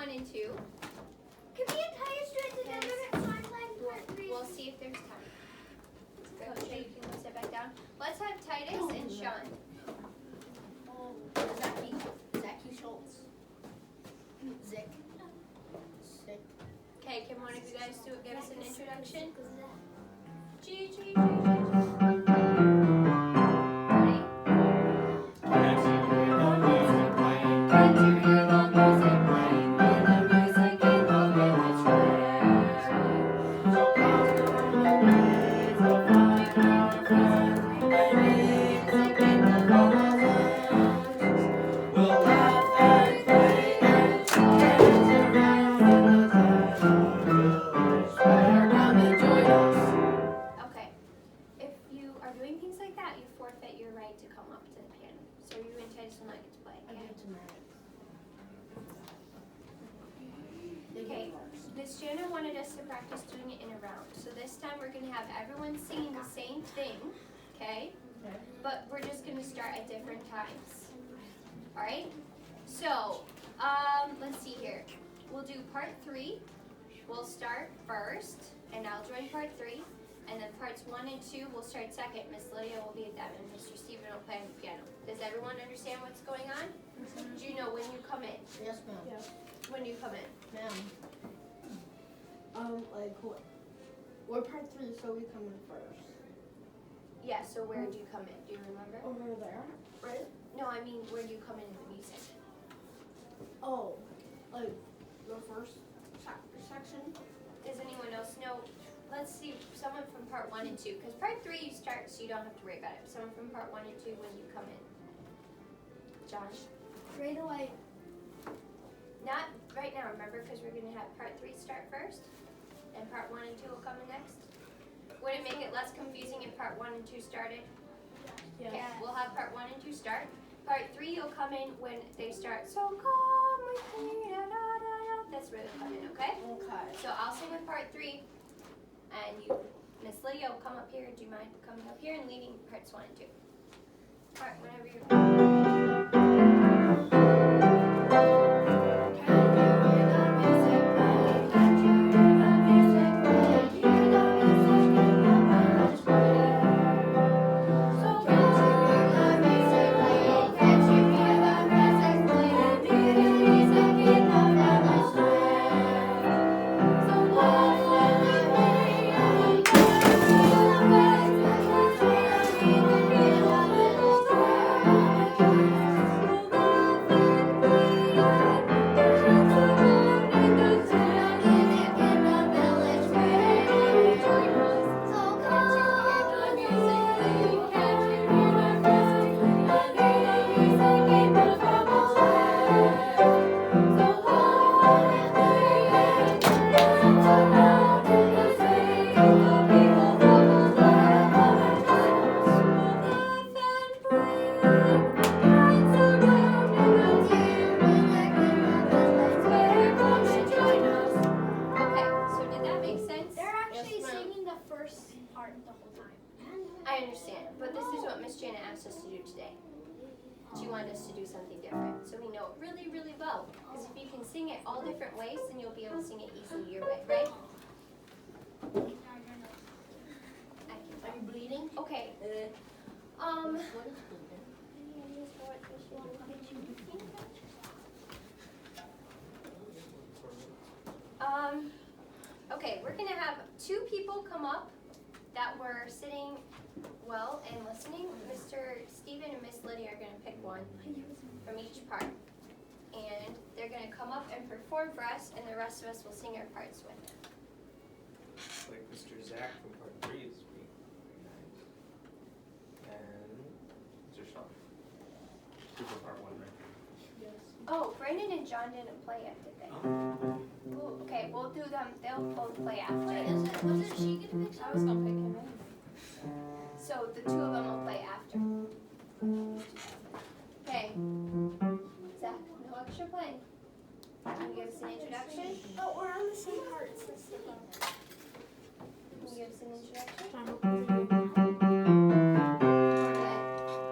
1 and 2. Can we entire straight together and start playing part 3? We'll see if there's time. Coach, you can go sit back down. Let's have Titus and Sean. Oh, Zachy Schultz. Zick. Sick. Okay, can one of you guys give us an introduction? G. Ready? Can't you hear the music playing? Can't you hear the music playing? Hear the music in the village square. So come to the ways of find our friends. Play music in the village. We'll laugh and play and dance around in the village square. Come and join us. Okay. If you are doing things like that, you forfeit your right to come up to the piano. So you and Titus will not get to play. I Okay? get to marry. Okay. Miss Jana wanted us to practice doing it in a round. So this time we're going to have everyone singing the same thing. Okay? But we're just going to start at different times. Alright? So, let's see here. We'll do part 3. We'll start first, and I'll join part 3. And then parts 1 and 2 will start second. Miss Lydia will be at them, and Mr. Stephen will play on the piano. Does everyone understand what's going on? Do you know when you come in? Yes, ma'am. Yeah. When you come in? Ma'am. Like, we're part 3, so we come in first. Yeah, so where do you come in? Do you remember? Over there, right? No, I mean, where do you come in the music? Oh, like the first section. Does anyone else know? Let's see, someone from part 1 and 2, because part 3 you start, so you don't have to worry about it. Someone from part 1 and 2 when you come in. John? Right away. Not right now, remember, because we're going to have part 3 start first, and part 1 and 2 will come in next. Would it make it less confusing if part 1 and 2 started? Yeah. Okay, we'll have part 1 and 2 start. Part 3 you'll come in when they start, so come with me, da, da, da, da. That's where they'll come in, okay? Okay. So I'll sing with part 3, and you, Miss Lydia, will come up here. Do you mind coming up here and leading parts 1 and 2? Alright, whenever you're Okay, so did that make sense? They're actually Yes, ma'am. singing the first part the whole time. I understand, but this is what Miss Jana asked us to do today. She wanted us to do something different, so we know it really, really well. Because if you can sing it all different ways, then you'll be able to sing it easily your way, right? I can Are you bleeding? Okay. What is bleeding? Okay, we're gonna have 2 people come up that were sitting well and listening. Mr. Stephen and Miss Lydia are gonna pick one from each part. And they're gonna come up and perform for us, and the rest of us will sing our parts with them. Like Mr. Zach from part 3 is being recognized. And Mr. Sean. Who from part 1, right? Oh, Brandon and John didn't play yet, did they? Oh. Ooh, okay, we'll do them. They'll both play Wait, after. wasn't she gonna pick I was gonna pick him So the 2 of them will play after. Okay. Zach, no extra playing. Can you give us an introduction? Oh, we're on the same part since the Can you give us an introduction? in. Okay.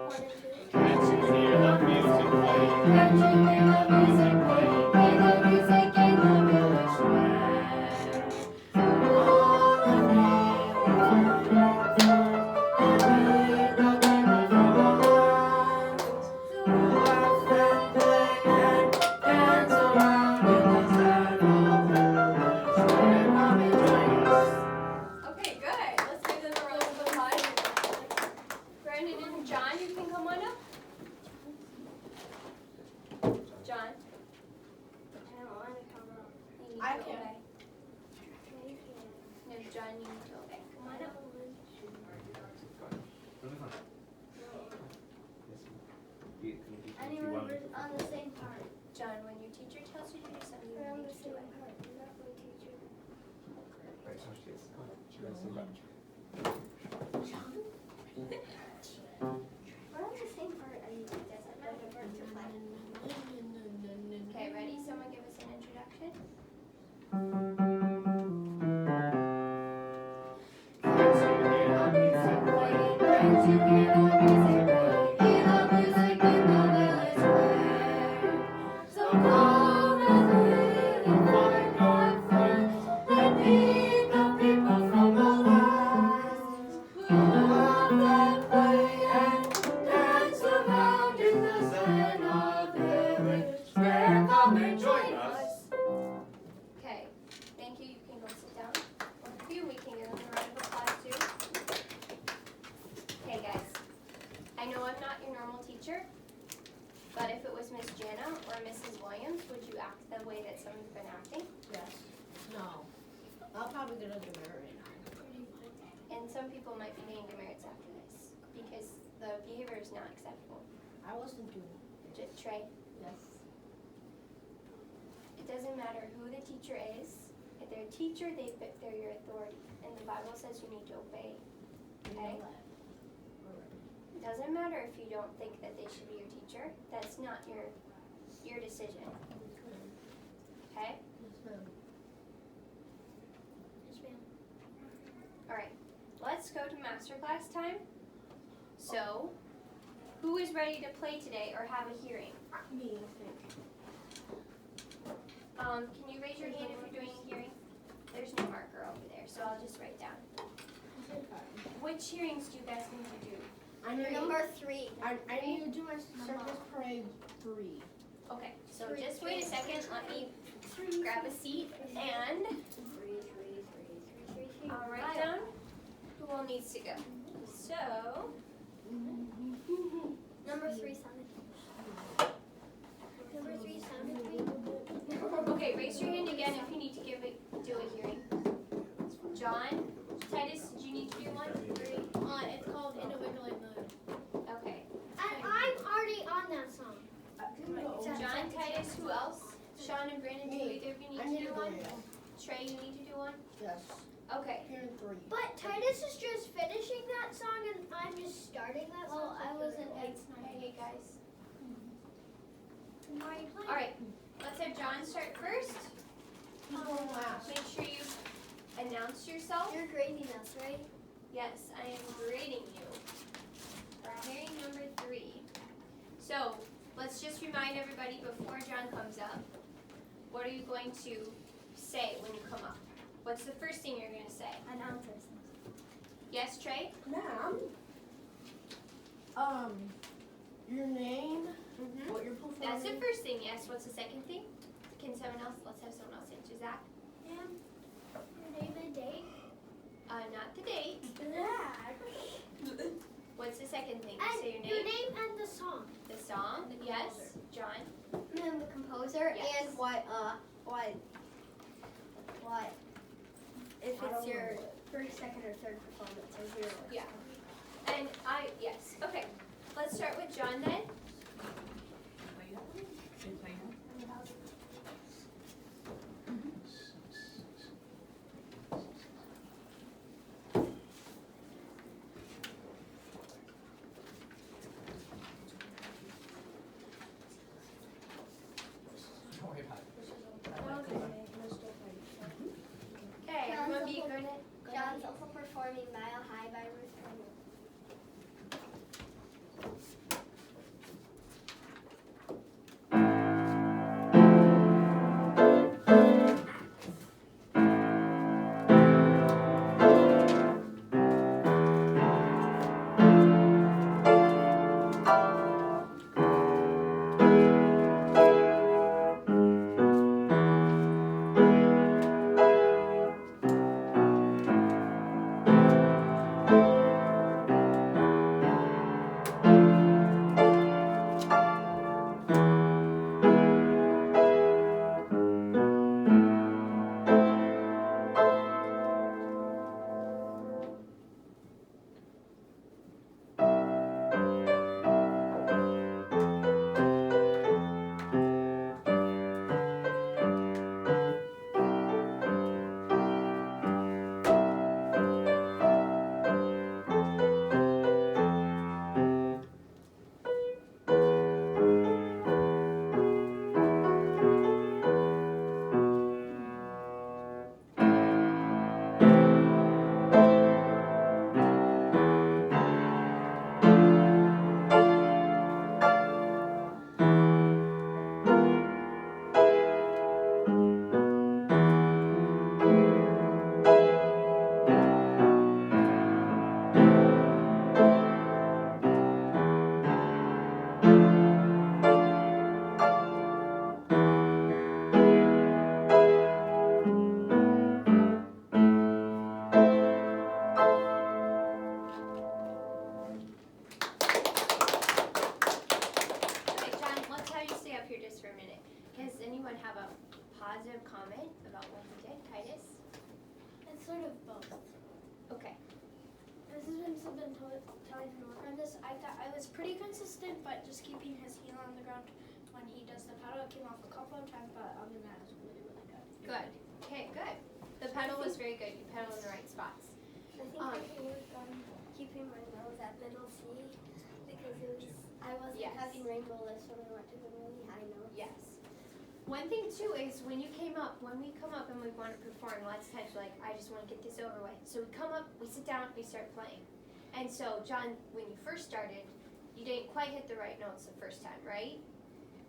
1 and 2. Can't you hear the music playing? Can't you hear the music playing? Hear the music in I to can. obey. No, John, you need to obey. Come on up. Anyone on the same part. John, when your teacher tells you to do something, you We're on need the to do same it. part. You're not my teacher. We're on the same part. I mean, it doesn't matter where to play. Okay, ready? Someone give us an introduction. Okay, thank you. You can go sit down. Both of you, we can give them a round of applause too. Okay, guys. I know I'm not your normal teacher, but if it was Miss Jana or Mrs. Williams, would you act the way that someone's been acting? Yes. No. I'll probably get a demerit right now. And some people might be getting demerits after this because the behavior is not acceptable. I wasn't doing it. Trey, Yes. it doesn't matter who the teacher is. If they're a teacher, they're your authority, and the Bible says you need to obey. Okay? It doesn't matter if you don't think that they should be your teacher. That's not your decision. Okay? Yes, ma'am. Yes, ma'am. All right. Let's go to masterclass time. So, who is ready to play today or have a hearing? Me, I think. Can you raise your hand if you're doing a hearing? There's no marker over there, so I'll just write down. Which hearings do you guys need to do? I need Number 3. I need to do my circus parade 3. Okay, so just wait a second. Let me grab a seat and I'll write down who all needs to go. So, Number 3 sounded. Number 3 sounded me. okay, raise your hand again if you need to do a hearing. John, Titus, did you need to do one? It's called Individually Moved. Okay. I'm already on that song. John, Titus, who else? Sean and Brandon, do Me. either of you I need need to to do one? do it. Trey, you need to do one? Yes. Okay. Here in 3. But Titus is just finishing that song and I'm just starting that song. Well, I wasn't. It's Hey guys. Why are you playing? All right. Let's have John start first. Who's going last? Make sure you announce yourself. You're grading us, right? Yes, I am grading you for hearing number 3. So let's just remind everybody before John comes up. What are you going to say when you come up? What's the first thing you're going to say? Announcers. Yes, Trey? Ma'am, your name, Mm-hmm. what you're performing. That's the first thing, yes. What's the second thing? Can someone else, let's have someone else answer. Zach? And your name and date. Not the date. What's the second thing? And Say your your name. name and the song. The song? Yes. John? And the composer Yes. and what if I it's don't your know. first, second, or third performance or zero. Yeah. And yes. Okay. Let's start with John then. Okay, everyone be good. John's also performing Mile High by Ruth Turner. positive comment about what he did, Titus? It's sort of both. Okay. This has been something telling him to work on this. I thought I was pretty consistent, but just keeping his heel on the ground when he does the pedal, it came off a couple of times, but other than that, it's really, really good. Good. Okay, good. The pedal was very good. You pedaled in the right spots. I think I can work on keeping my nose at middle C because I wasn't Yes. having rainbow lips when I went to the really high notes. Yes. One thing too is when we come up and we want to perform, lots of times we're like, I just want to get this over with. So we come up, we sit down, we start playing. And so John, when you first started, you didn't quite hit the right notes the first time, right?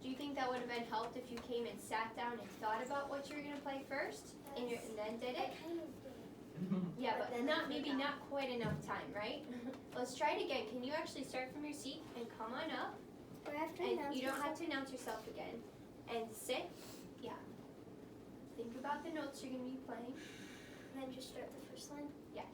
Do you think that would have been helped if you came and sat down and thought about what you were going to play first and then did I it? kind of did. Yeah, But but then I maybe forgot. not quite enough time, right? Let's try it again. Can you actually start from your seat and come on up? Do I have to And announce you don't have myself? to announce yourself again. And sit. Yeah. Think about the notes you're going to be playing. And then just start the first line? Yes.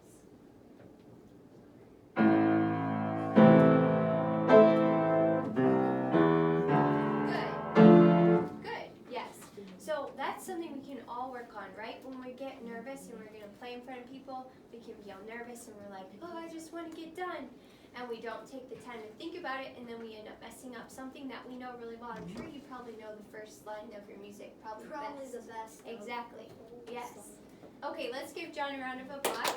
Good. Good. Yes. So that's something we can all work on, right? When we get nervous and we're going to play in front of people, we can be all nervous and we're like, oh, I just want to get done. And we don't take the time to think about it, and then we end up messing up something that we know really well. I'm sure you probably know the first line of your music, probably The best. best. Exactly. though. Yes. Okay, let's give John a round of applause.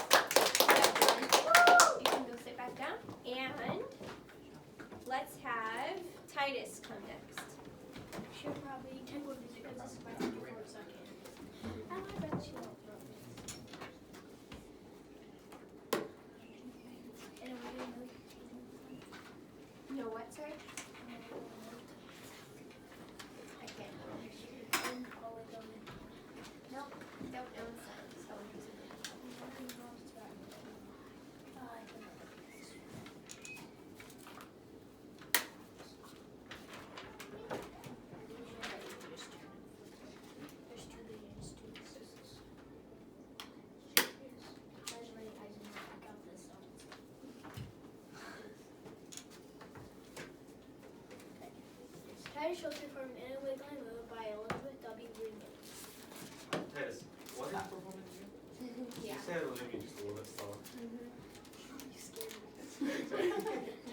You can go sit back down. And let's have Titus come next. Should probably take one music because this is my 54 second. And I bet you don't know this. And we're gonna move. No, what, sorry? I can't. Nope, don't know the sound, so I'm using it. There's two leads, two assists. I got this song. Titus Schultz performed In a Wiggly Move by Elizabeth W. Greenwood. Titus, what is performance again? Yeah. You said it was maybe just a little bit slower.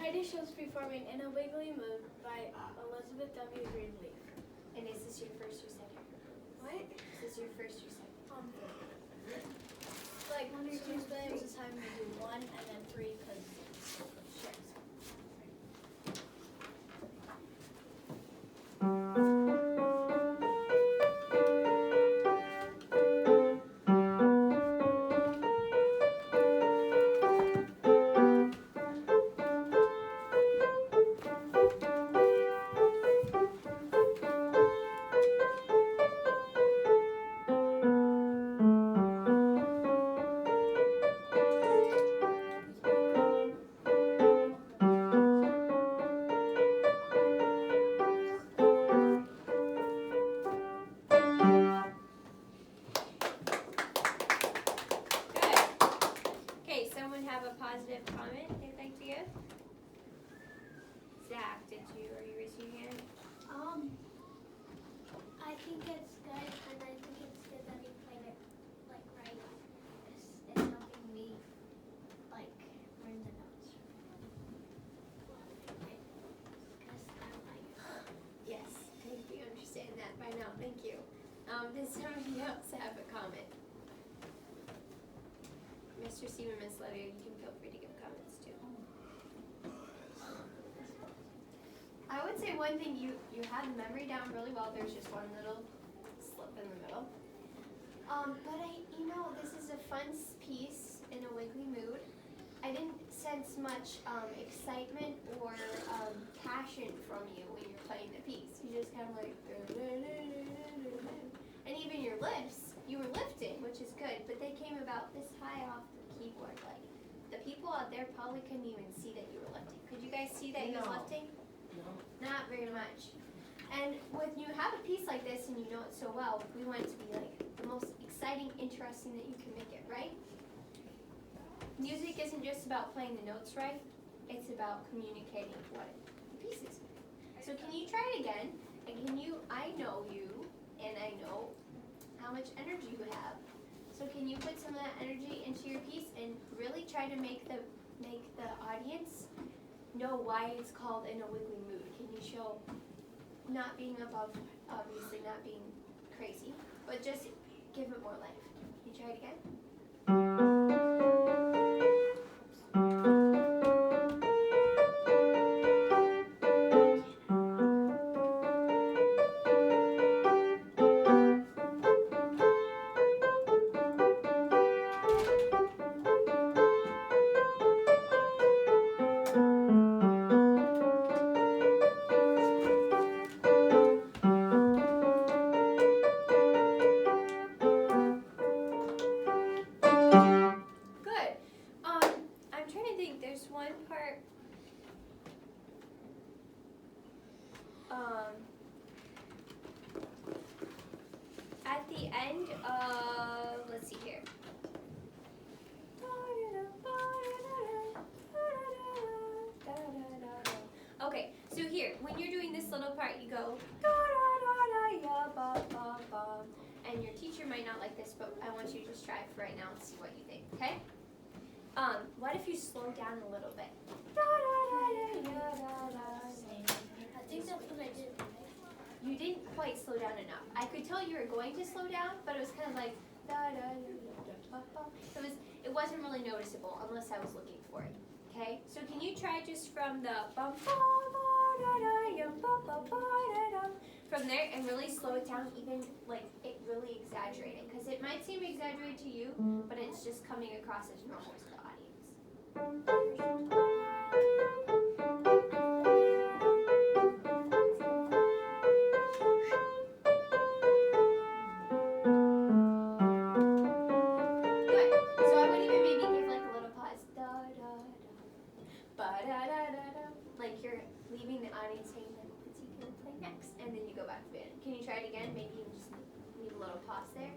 Titus Schultz performing In a Wiggly Mood by Elizabeth W. Greenleaf. And is this your first or second? What? Is this your first or second? Like Monday, Tuesday is the time to do one and then three because shit. Good. Okay, someone have a positive comment they'd like to give? Zach, are you raising your hand? I think it's good, and I think it's good that he played it like right. It's helping me like learn the notes. Because I like. Yes, I think we understand that by now, thank you. Does somebody else have a comment? Mr. Stephen, Ms. Lydia, you can feel free to give comments too. I would say one thing, you had the memory down really well, there's just one little slip in the middle. But this is a fun piece in a wiggly mood. I didn't sense much excitement or passion from you when you're playing the piece. You just kind of like, and even your lips, you were lifting, which is good, but they came about this high off the keyboard. Like, the people out there probably couldn't even see that you were lifting. Could you guys see that he was No. lifting? No. Not very much. And when you have a piece like this and you know it so well, we want it to be like the most exciting, interesting that you can make it, right? Music isn't just about playing the notes right, it's about communicating what the piece is. So can you try it again? And I know you, and I know how much energy you have. So can you put some of that energy into your piece and really try to make the audience know why it's called In a Wiggly Mood? Can you show not being above, obviously not being crazy, but just give it more life. Can you try it again? Good. I'm trying to think. There's one part. At the end of, let's see here. Okay, so here, when you're doing this little part, you go da da da da ya ba ba ba, and your teacher might not like this, but I want you to just try it for right now and see what you think. Okay? What if you slow down a little bit? Da da da da ya da da. I think that's what I did. You didn't quite slow down enough. I could tell you were going to slow down, but it was kind of like da da da da ba. It wasn't really noticeable unless I was looking for it. Okay, so can you try just from the bum ba ba da da ya ba ba ba da da from there and really slow it down, even like it really exaggerated, because it might seem exaggerated to you, but it's just coming across as normal to the audience. Good. So I would even maybe give like a little pause. Da da da. Ba da da da da. Like you're leaving the audience saying, like, what's he gonna play next? And then you go back to band. Can you try it again? Maybe you just leave a little pause there.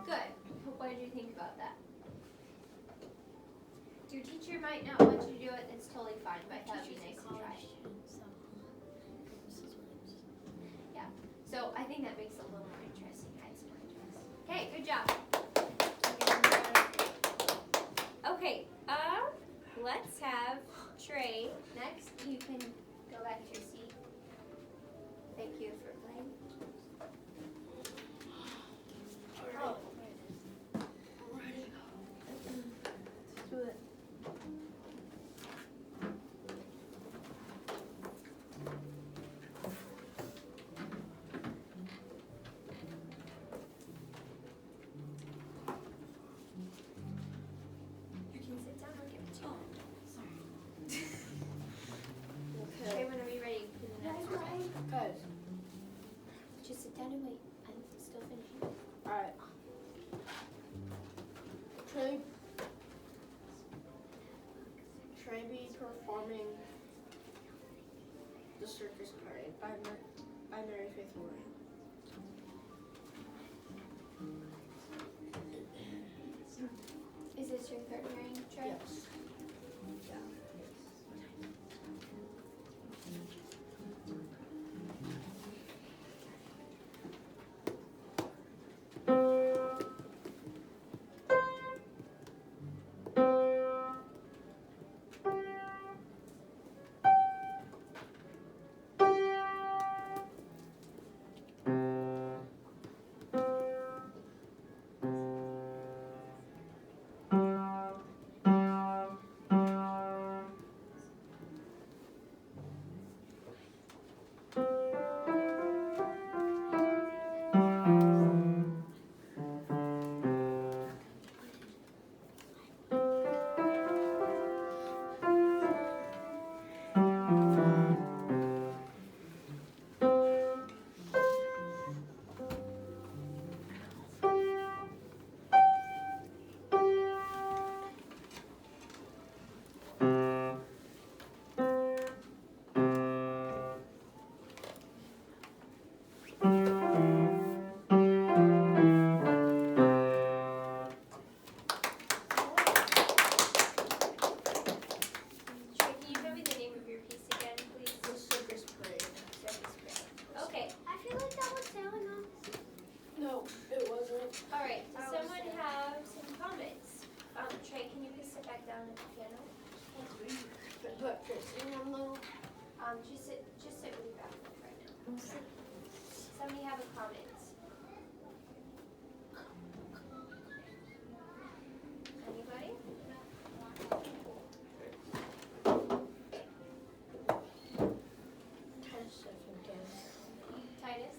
Good. What did you think about that? Your teacher might not want you to do it. It's totally fine, but I thought it'd be nice to try. Yeah. So I think that makes it a little more interesting. Adds more interest. Okay, good job. Okay. Let's have Trey next. You can go back to your seat. Thank you for playing. Oh. Do it. You can sit down or give it to you. Trey, whenever you're ready, for the next one. Good. Just sit down and wait. I'm still finishing. Alright. Trey be performing The Circus Parade by Mary Faith Warren. Is this your third hearing, Trey? Yes. twisting them though? Just sit with your back right now. Somebody have a comment? Anybody? Titus?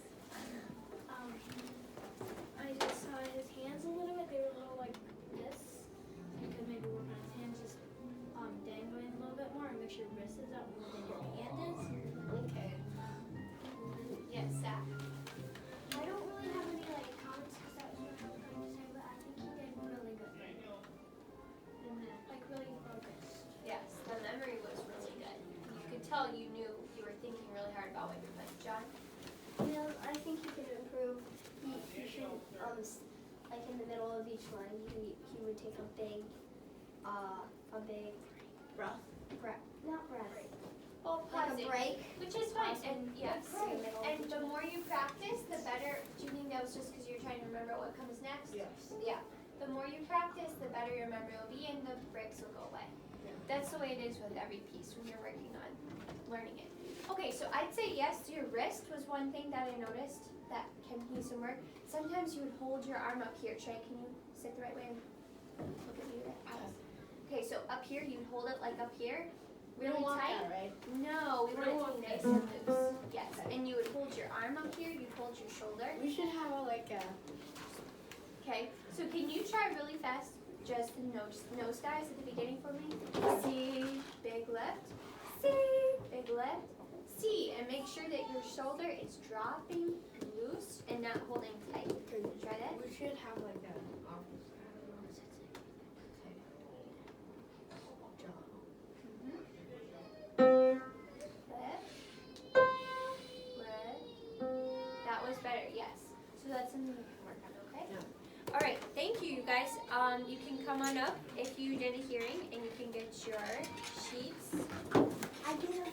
I just saw his hands a little bit. They were a little like this. So you could maybe work on his hands, just dangling a little bit more, and make sure your wrist is out more than your hand is. Okay. Yes, Zach. I don't really have any like comments because that was what I was going to say, but I think he did really good. Like really focused. Yes, the memory was really good. You could tell you knew you were thinking really hard about what you're playing. John? I think he could improve. He should like in the middle of each line, he would take a big Breath. not breath, Well, like pause a it. break. Which is fine, and yes. Right. In the middle of And each the more you practice, the better. Do you think that was just because you're trying to remember what comes next? Yes. Yeah. The more you practice, the better your memory will be, and the breaks will go away. That's the way it is with every piece when you're working on learning it. Okay, so I'd say yes, your wrist was one thing that I noticed that can need some work. Sometimes you would hold your arm up here. Trey, can you sit the right way and look at me? Okay, so up here, you'd hold it like up here, We really don't want tight. that, right? No, we want it to be nice and loose. Yes, and you would hold your arm up here, you'd hold your shoulder. We should have a Okay, so can you try really fast, just the nose dives at the beginning for me? C, big lift. C, big lift. C, and make sure that your shoulder is dropping loose and not holding tight. Can you try that? We should have like a That was better, yes. So that's something you can work on, okay? Yeah. All right, thank you, you guys. You can come on up if you did a hearing, and you can get your sheets. I get a